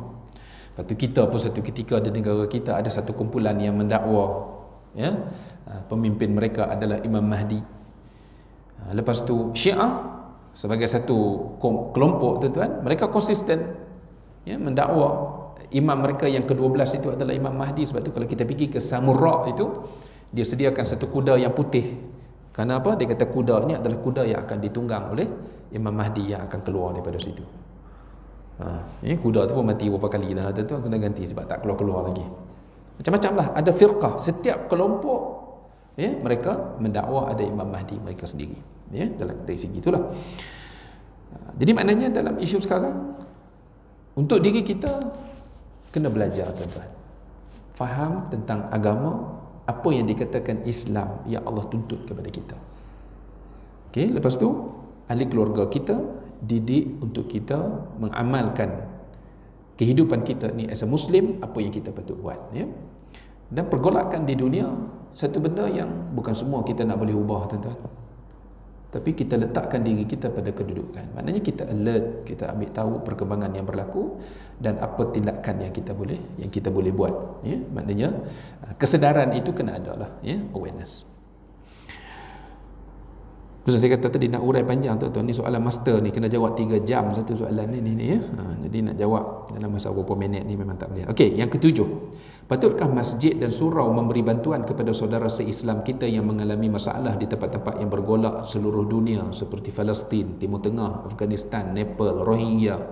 Lepas tu kita pun satu ketika di negara kita ada satu kumpulan yang mendakwa, ya, pemimpin mereka adalah Imam Mahdi. Lepas tu Syiah sebagai satu kelompok tuan-tuan, mereka konsisten, ya, mendakwa imam mereka yang ke-12 itu adalah Imam Mahdi. Sebab tu kalau kita pergi ke Samurra itu, dia sediakan satu kuda yang putih. Kerana apa? Dia kata kuda ni adalah kuda yang akan ditunggang oleh Imam Mahdi yang akan keluar daripada situ. Kuda tu pun mati beberapa kali dah, tuan-tuan, kena ganti sebab tak keluar-keluar lagi. Macam-macam lah, ada firqah, setiap kelompok, ya, mereka mendakwa ada Imam Mahdi mereka sendiri, ya, dari segi itulah. Jadi maknanya dalam isu sekarang, untuk diri kita kena belajar tuan-tuan, faham tentang agama, apa yang dikatakan Islam yang Allah tuntut kepada kita. Okey, lepas tu ahli keluarga kita didik untuk kita mengamalkan kehidupan kita ni as a Muslim, apa yang kita patut buat, ya. Dan pergolakan di dunia satu benda yang bukan semua kita nak boleh ubah tuan-tuan, tapi kita letakkan diri kita pada kedudukan. Maknanya kita alert, kita ambil tahu perkembangan yang berlaku dan apa tindakan yang kita boleh buat, ya. Maknanya kesedaran itu kena ada lah, ya, awareness. Terus saya kata tadi nak urai panjang tuan-tuan, ni soalan master ni kena jawab 3 jam satu soalan ni, ya. Jadi nak jawab dalam masa beberapa minit ni memang tak boleh. Okey, yang ketujuh, patutkah masjid dan surau memberi bantuan kepada saudara se-Islam kita yang mengalami masalah di tempat-tempat yang bergolak seluruh dunia seperti Palestin, Timur Tengah, Afghanistan, Nepal, Rohingya?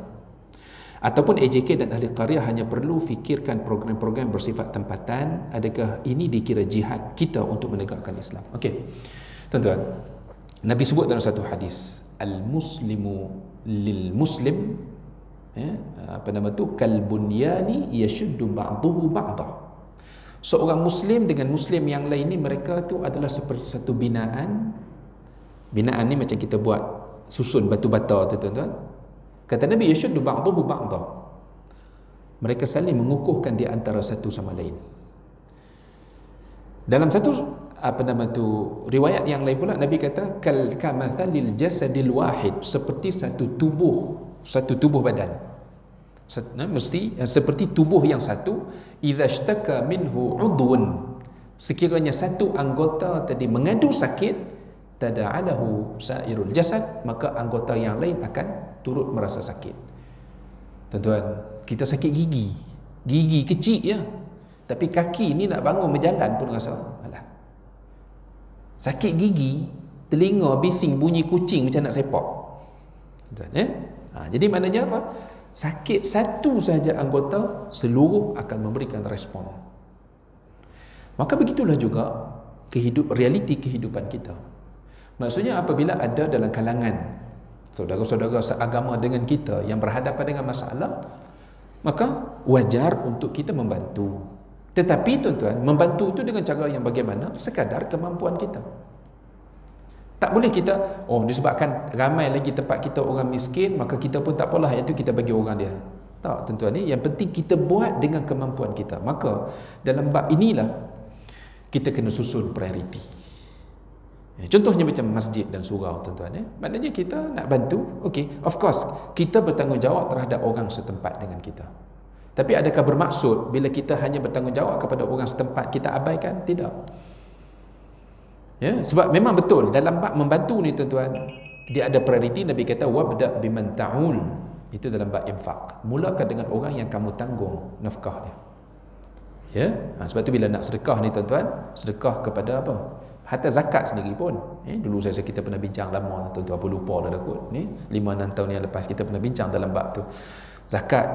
Ataupun AJK dan ahli qaryah hanya perlu fikirkan program-program bersifat tempatan, adakah ini dikira jihad kita untuk menegakkan Islam? Okey. Tuan-tuan, Nabi sebut dalam satu hadis, al-muslimu lil muslim, apa nama tu, kal bunyani yashuddu ba'dahu ba'dah. Seorang muslim dengan muslim yang lain ni, mereka tu adalah seperti satu binaan. Binaan ni macam kita buat susun batu bata tu, tuan-tuan. Kata Nabi, yashuddu ba'dahu ba'dah. Mereka saling mengukuhkan di antara satu sama lain. Dalam satu riwayat yang lain pula, Nabi kata kal kamathalil jasadil wahid, seperti satu tubuh badan. Mesti seperti tubuh yang satu, idza ishtaka minhu udwun, sekiranya satu anggota tadi mengadu sakit, tada'alahu sairul jasad, maka anggota yang lain akan turut merasa sakit. Tuan-tuan, kita sakit gigi kecil je, tapi kaki ni nak bangun berjalan pun rasa alah. Sakit gigi, telinga bising bunyi kucing macam nak sepak. Tuan-tuan, jadi maknanya apa? Sakit satu sahaja anggota, seluruh akan memberikan respon. Maka begitulah juga realiti kehidupan kita. Maksudnya apabila ada dalam kalangan saudara-saudara seagama dengan kita yang berhadapan dengan masalah, maka wajar untuk kita membantu. Tetapi tuan-tuan, membantu itu dengan cara yang bagaimana? Sekadar kemampuan kita. Tak boleh kita, disebabkan ramai lagi tempat kita orang miskin, maka kita pun tak apalah, yang itu kita bagi orang dia. Tak, tuan-tuan, ni yang penting kita buat dengan kemampuan kita. Maka dalam bab inilah kita kena susun prioriti. Contohnya macam masjid dan surau, tuan-tuan. Maknanya kita nak bantu, okey, of course kita bertanggungjawab terhadap orang setempat dengan kita. Tapi adakah bermaksud bila kita hanya bertanggungjawab kepada orang setempat, kita abaikan? Tidak. Sebab memang betul dalam bab membantu ni, tuan-tuan, dia ada prioriti. Nabi kata wabda biman ta'ul, itu dalam bab infak. Mulakan dengan orang yang kamu tanggung nafkah dia. Sebab tu bila nak sedekah ni, tuan-tuan, sedekah kepada apa? Hatta zakat sendiri pun. Dulu kita pernah bincang lama, tuan-tuan, apa lupa dah kot. 5-6 tahun yang lepas kita pernah bincang dalam bab tu. Zakat.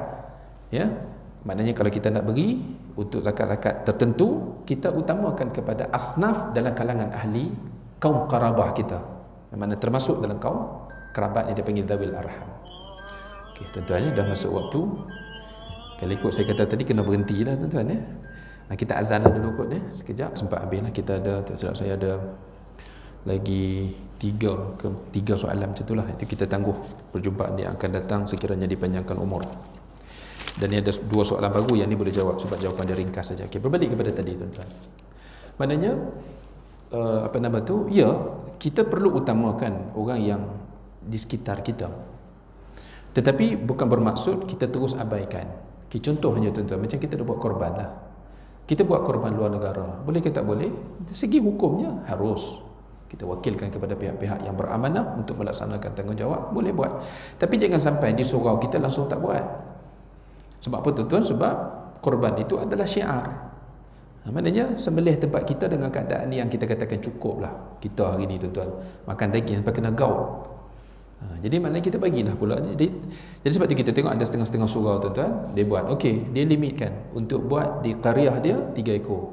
Maknanya kalau kita nak beri untuk zakat-zakat tertentu, kita utamakan kepada asnaf dalam kalangan ahli kaum qarabah kita. Mana termasuk dalam kaum kerabat yang dipanggil dzawil arham. Okey, tuan-tuan, dah masuk waktu. Kalau ikut saya kata tadi, kena berhentilah, tuan-tuan. Kita azan dulu kot, sekejap sempat habislah. Kita ada, tak silap saya, ada lagi tiga soalan macam itulah. Itu kita tangguh perjumpaan yang akan datang sekiranya dipanjangkan umur. Dan ni ada 2 soalan baru yang ni boleh jawab sebab jawapan dia ringkas saja. Okey, berbalik kepada tadi, tuan-tuan. Maknanya kita perlu utamakan orang yang di sekitar kita. Tetapi bukan bermaksud kita terus abaikan. Contohnya, tuan-tuan, macam kita dah buat korban lah. Kita buat korban luar negara, boleh ke tak boleh? Dari segi hukumnya harus kita wakilkan kepada pihak-pihak yang beramanah untuk melaksanakan tanggungjawab, boleh buat. Tapi jangan sampai di surau kita langsung tak buat. Sebab apa, tuan-tuan? Sebab korban itu adalah syiar. Maknanya sembelih tempat kita dengan keadaan yang kita katakan cukup lah. Kita hari ni, tuan-tuan, makan daging sampai kena gaut. Jadi maknanya kita bagilah pula. Jadi sebab tu kita tengok ada setengah-setengah surau, tuan-tuan, dia buat, okey, dia limitkan untuk buat di qaryah dia 3 ekor.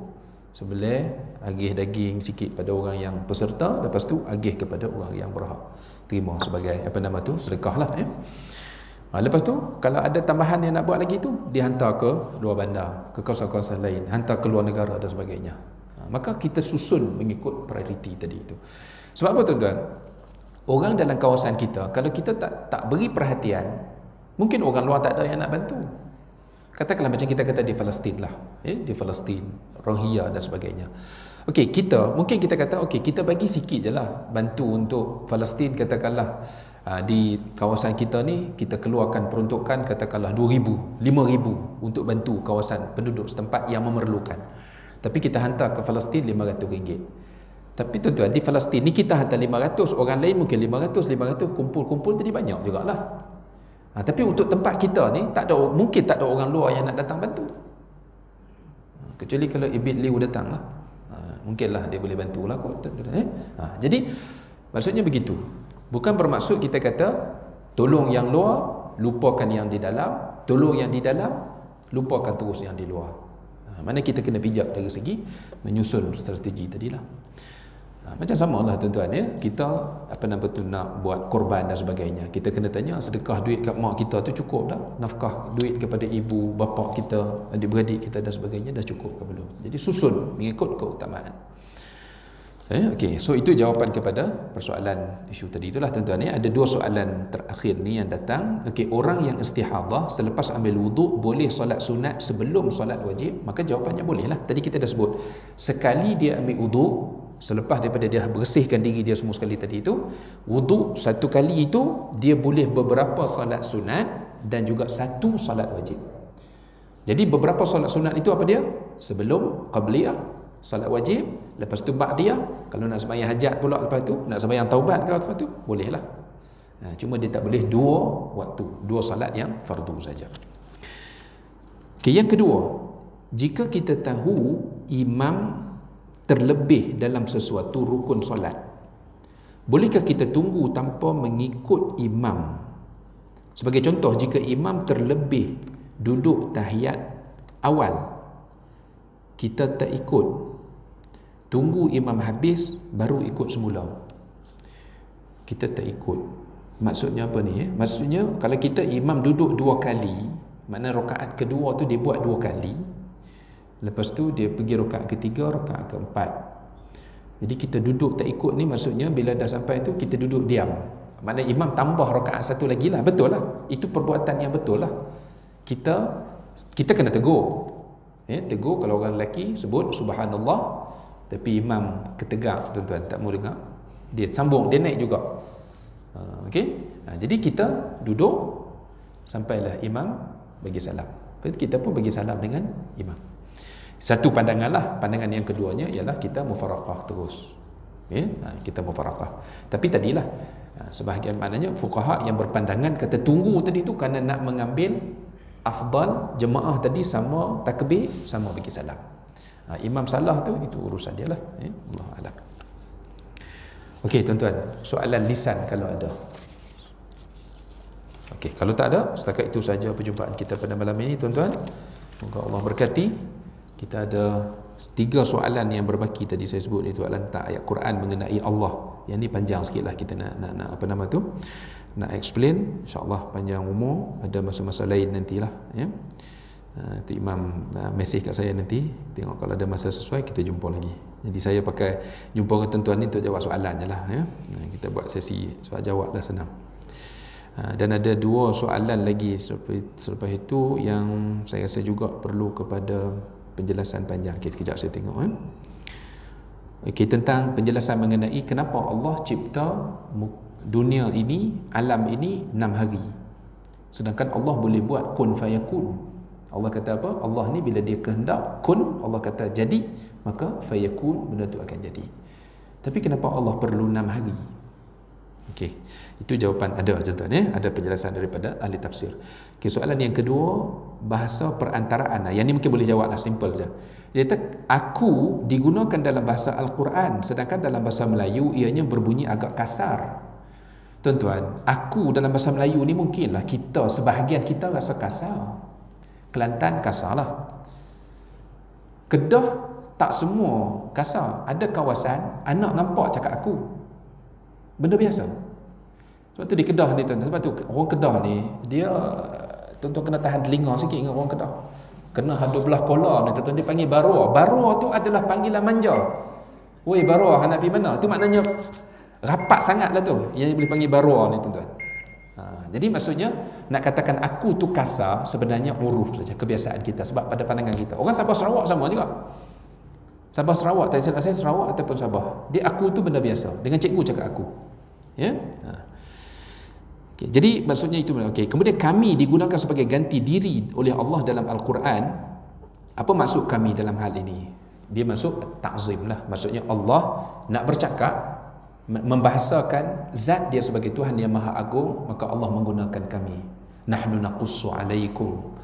Sembelih, agih daging sikit pada orang yang peserta, lepas tu agih kepada orang yang berhak terima sebagai sedekah lah. Lepas tu kalau ada tambahan yang nak buat lagi tu, dihantar ke luar bandar, ke kawasan-kawasan lain, hantar ke luar negara dan sebagainya. Maka kita susun mengikut prioriti tadi itu. Sebab apa, tuan-tuan? Orang dalam kawasan kita, kalau kita tak beri perhatian, mungkin orang luar tak ada yang nak bantu. Katakanlah macam kita kata di Palestin lah, di Palestin, Rohingya dan sebagainya. Okey, mungkin kita kata, okey, kita bagi sikit je lah bantu untuk Palestin. Katakanlah di kawasan kita ni, kita keluarkan peruntukan katakanlah 2,000, 5,000 untuk bantu kawasan penduduk setempat yang memerlukan. Tapi kita hantar ke Palestin RM500. Tapi tuan-tuan, di Palestin ni kita hantar 500, orang lain mungkin 500 kumpul-kumpul jadi banyak jugalah. Tapi untuk tempat kita ni mungkin tak ada orang luar yang nak datang bantu. Kecuali kalau Ibn Liu datang lah, mungkinlah dia boleh bantulah kot. Jadi maksudnya begitu. Bukan bermaksud kita kata tolong yang luar, lupakan yang di dalam. tolong yang di dalam, lupakan terus yang di luar. Mana kita kena bijak dari segi menyusun strategi tadilah. Macam sama lah tuan-tuan ya, kita nak buat korban dan sebagainya, kita kena tanya sedekah duit kat mak kita tu cukup tak, nafkah duit kepada ibu bapa kita, adik-beradik kita dan sebagainya dah cukup ke belum. Jadi susun mengikut keutamaan. Okey, so itu jawapan kepada persoalan isu tadi itulah tuan-tuan ya. Ada dua soalan terakhir ni yang datang. Okey, orang yang istihadah selepas ambil wuduk boleh solat sunat sebelum solat wajib? Maka jawapannya boleh lah. Tadi kita dah sebut, sekali dia ambil wuduk, selepas daripada dia bersihkan diri dia semua sekali tadi itu, wuduk satu kali itu dia boleh beberapa solat sunat dan juga satu solat wajib. Jadi beberapa solat sunat itu apa dia? Sebelum qabliyah, solat wajib, lepas tu ba'diyah, kalau nak sembahyang hajat pula lepas tu, nak sembahyang taubat kalau lepas tu, boleh lah. Cuma dia tak boleh dua waktu, dua solat yang fardu saja. Okay, yang kedua, jika kita tahu imam terlebih dalam sesuatu rukun solat, bolehkah kita tunggu tanpa mengikut imam? Sebagai contoh, jika imam terlebih duduk tahiyat awal, kita tak ikut, tunggu imam habis baru ikut semula. Kita tak ikut. Maksudnya apa ni? Maksudnya kalau kita imam duduk dua kali, maknanya rakaat kedua tu dia buat dua kali, lepas tu dia pergi rakaat ketiga, rakaat keempat. Jadi kita duduk tak ikut ni maksudnya bila dah sampai tu kita duduk diam. Maknanya imam tambah rakaat satu lagi lah. Betul lah. Itu perbuatan yang betul lah. Kita kena tegur. Tegur kalau orang lelaki sebut subhanallah, tapi imam ketegak tuan-tuan, tak mau dengar, dia sambung, dia naik juga. Jadi kita duduk sampailah imam bagi salam, kita pun bagi salam dengan imam. Satu pandangan lah. Pandangan yang keduanya ialah kita mufaraqah terus. Kita mufaraqah. Tapi tadilah sebahagian maknanya fuqaha yang berpandangan kata tunggu tadi tu kerana nak mengambil afdal jemaah tadi, sama takbir sama bagi salam. Imam salah tu itu urusan dia lah. Allah alam. Okey tuan-tuan, soalan lisan kalau ada. Okey, kalau tak ada, setakat itu saja perjumpaan kita pada malam ini tuan-tuan. Semoga Allah berkati. Kita ada 3 soalan yang berbaki tadi saya sebut, itu soalan tak ayat Quran mengenai Allah. Yang ni panjang sikit lah, kita nak apa nama tu, nak explain. InsyaAllah panjang umur, ada masa-masa lain nantilah ya. Tu Imam mesej kat saya nanti, tengok kalau ada masa sesuai kita jumpa lagi. Jadi saya pakai jumpa dengan tuan-tuan ni untuk jawab soalan je lah ya. Kita buat sesi soal jawab dah, senang. Dan ada 2 soalan lagi selepas itu yang saya rasa juga perlu kepada penjelasan panjang. Okay, sekejap saya tengok okay, tentang penjelasan mengenai kenapa Allah cipta dunia ini, alam ini 6 hari, sedangkan Allah boleh buat kun fayakun. Allah kata apa? Allah ni bila dia kehendak kun, Allah kata jadi, maka fayakun, benda tu akan jadi. Tapi kenapa Allah perlu 6 hari? Okey, itu jawapan ada tuan-tuan ya, ada penjelasan daripada ahli tafsir. Okey, soalan yang kedua, bahasa perantaraan. Yang ni mungkin boleh jawablah, simple saja. Dia kata aku digunakan dalam bahasa Al-Quran, sedangkan dalam bahasa Melayu ianya berbunyi agak kasar. Tuan-tuan, aku dalam bahasa Melayu ni mungkinlah kita, sebahagian kita rasa kasar. Kelantan kasar lah. Kedah tak semua kasar. Ada kawasan anak nampak cakap aku, benda biasa. Sebab tu di Kedah ni tuan, sebab tu orang Kedah ni dia tuan-tuan kena tahan telinga sikit dengan orang Kedah. Kena ada belah kola ni tuan-tuan, dia panggil barua. Barua tu adalah panggilan manja. Woi barua, hendak pergi mana? Tu maknanya rapat sangat lah tu yang boleh panggil barua ni tuan-tuan. Jadi maksudnya nak katakan aku tu kasar, sebenarnya uruf saja, kebiasaan kita. Sebab pada pandangan kita, orang Sabah Sarawak sama juga. Sabah Sarawak, tak silap saya Sarawak ataupun Sabah, dia aku tu benda biasa. Dengan cikgu cakap aku ya. Okay, jadi maksudnya itu. Okay. Kemudian kami digunakan sebagai ganti diri oleh Allah dalam Al-Quran. Apa maksud kami dalam hal ini? Dia maksud ta'zim lah. Maksudnya Allah nak bercakap, membahasakan zat dia sebagai Tuhan yang Maha Agung, maka Allah menggunakan kami. Nahnu naqussu alaikum.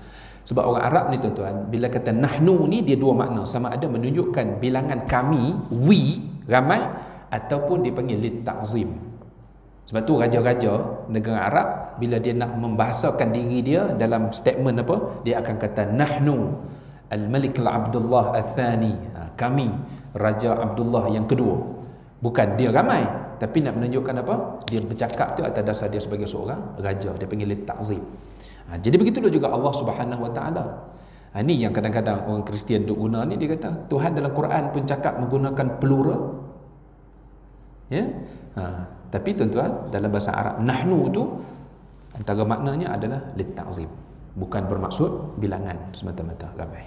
Sebab orang Arab ni tuan-tuan, bila kata nahnu ni dia 2 makna, sama ada menunjukkan bilangan kami, we, ramai, ataupun dipanggil lit ta'zim. Sebab tu raja-raja negara Arab bila dia nak membahasakan diri dia dalam statement apa, dia akan kata nahnu al-Malik al-Abdullah al-Thani, kami Raja Abdullah yang kedua. Bukan dia ramai, tapi nak menunjukkan apa? Dia bercakap tu atas dasar dia sebagai seorang raja, dia panggil ta'zim. Jadi begitulah juga Allah Subhanahu Wa Taala. Ini yang kadang-kadang orang Kristian duk guna ni, dia kata Tuhan dalam Quran pun cakap menggunakan plural. Ya. Tapi tuan-tuan, dalam bahasa Arab nahnu tu antara maknanya adalah lit-ta'zim, bukan bermaksud bilangan semata-mata ramai.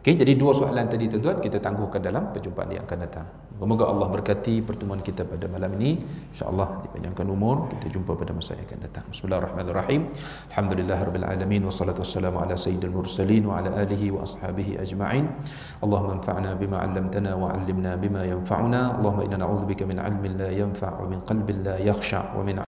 Okey, jadi dua soalan tadi tuan-tuan kita tangguhkan dalam perjumpaan yang akan datang. Semoga Allah berkati pertemuan kita pada malam ini. Insya-Allah dipanjangkan umur, kita jumpa pada masa yang akan datang. Bismillahirrahmanirrahim. Alhamdulillahirabbil alamin wassalatu wassalamu ala sayyidil mursalin wa ala alihi wa ashabihi ajma'in. Allahumma anfa'na bima 'allamtana wa 'allimna bima yanfa'una. Allahumma inna na'udzubika min 'ilmin la yanfa' wa min qalbin la yakhsha' wa min